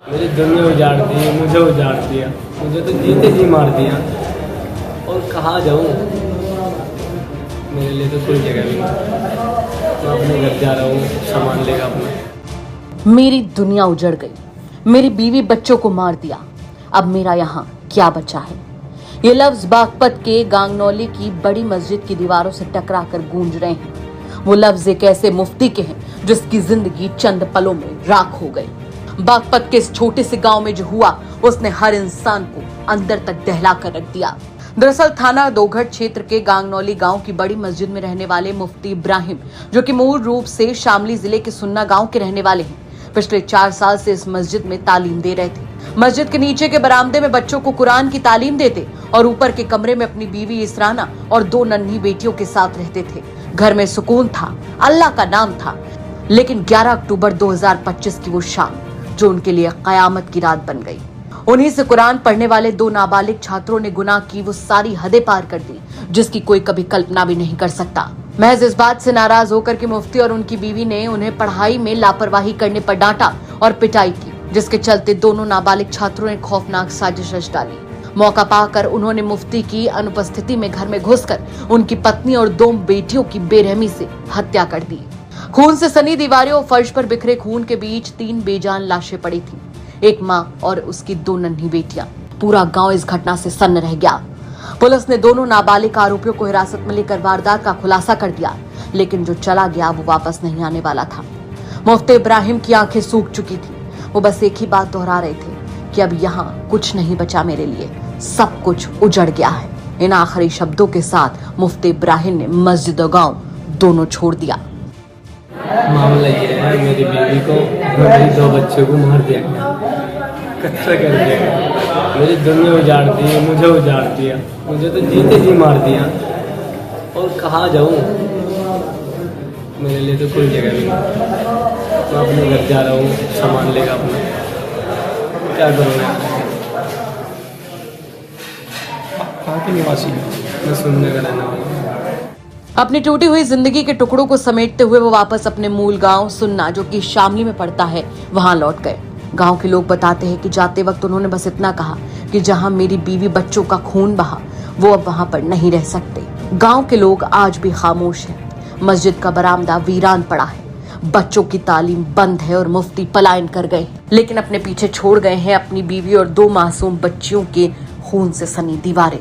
मेरी दुनिया उजाड़ दी, मुझे उजाड़ दिया, मुझे तो जीते जी मार दिया। और कहाँ जाऊँ, मेरे लिए तो कोई जगह नहीं। मैं अपने घर जा रहा हूँ, सामान लेगा अपना। मेरी दुनिया उजड़ गई, मेरी बीवी बच्चों को मार दिया, अब मेरा यहाँ क्या बचा है। ये लफ्ज बागपत के गांगनौली की बड़ी मस्जिद की दीवारों से टकरा कर गूंज रहे हैं। वो लफ्ज एक ऐसे मुफ्ती के हैं जिसकी जिंदगी चंद पलों में राख हो गई। बागपत के इस छोटे से गांव में जो हुआ उसने हर इंसान को अंदर तक दहला कर रख दिया। दरअसल थाना दोघट क्षेत्र के गांगनौली गांव की बड़ी मस्जिद में रहने वाले मुफ्ती इब्राहिम, जो कि मूल रूप से शामली जिले के सुन्ना गांव के रहने वाले हैं, पिछले 4 साल से इस मस्जिद में तालीम दे रहे थे। मस्जिद के नीचे के बरामदे में बच्चों को कुरान की तालीम देते और ऊपर के कमरे में अपनी बीवी इसराना और 2 नन्ही बेटियों के साथ रहते थे। घर में सुकून था, अल्लाह का नाम था। लेकिन 11 अक्टूबर 2025 की वो शाम जो उनके लिए कयामत की रात बन गई। उन्हीं से कुरान पढ़ने वाले 2 नाबालिग छात्रों ने गुनाह की वो सारी हदें पार कर दी जिसकी कोई कभी कल्पना भी नहीं कर सकता। महज इस बात से नाराज होकर के मुफ्ती और उनकी बीवी ने उन्हें पढ़ाई में लापरवाही करने पर डांटा और पिटाई की, जिसके चलते दोनों नाबालिग छात्रों ने खौफनाक साजिश रच डाली। मौका पाकर उन्होंने मुफ्ती की अनुपस्थिति में घर में घुसकर उनकी पत्नी और 2 बेटियों की बेरहमी से हत्या कर दी। खून से सनी दीवारें और फर्श पर बिखरे खून के बीच 3 बेजान लाशें पड़ी थीं, एक मां और उसकी 2 नन्ही बेटियां। पूरा गांव इस घटना से सन्न रह गया। पुलिस ने दोनों नाबालिग आरोपियों को हिरासत में लेकर वारदात का खुलासा कर दिया, लेकिन जो चला गया वो वापस नहीं आने वाला था। मुफ्ती इब्राहिम की आंखें सूख चुकी थी। वो बस एक ही बात दोहरा रहे थे कि अब यहाँ कुछ नहीं बचा मेरे लिए, सब कुछ उजड़ गया है। इन आखिरी शब्दों के साथ मुफ्ती इब्राहिम ने मस्जिद और गांव दोनों छोड़ दिया। मामला ये है, मेरी बीवी को और मेरी 2 बच्चों को मार दिया गया, कत्ल कर दिया गया। मेरी दुनिया उजाड़ दी, मुझे उजाड़ दिया, मुझे तो जीते जी मार दिया। और कहाँ जाऊँ, मेरे लिए तो कोई जगह नहीं। मैं अपने घर जा रहा हूँ, सामान लेगा अपना। क्या करूँगा? कहाँ के निवासी हैं? मैं सुनने का रहने वाला हूँ। अपनी टूटी हुई जिंदगी के टुकड़ों को समेटते हुए वो वापस अपने मूल गांव सुन्ना, जो कि शामली में पड़ता है, वहां लौट गए। गांव के लोग बताते हैं कि जाते वक्त उन्होंने बस इतना कहा कि जहां मेरी बीवी बच्चों का खून बहा वो अब वहां पर नहीं रह सकते। गांव के लोग आज भी खामोश हैं। मस्जिद का बरामदा वीरान पड़ा है, बच्चों की तालीम बंद है और मुफ्ती पलायन कर गए, लेकिन अपने पीछे छोड़ गए हैं अपनी बीवी और 2 मासूम बच्चियों के खून से सनी दीवारें।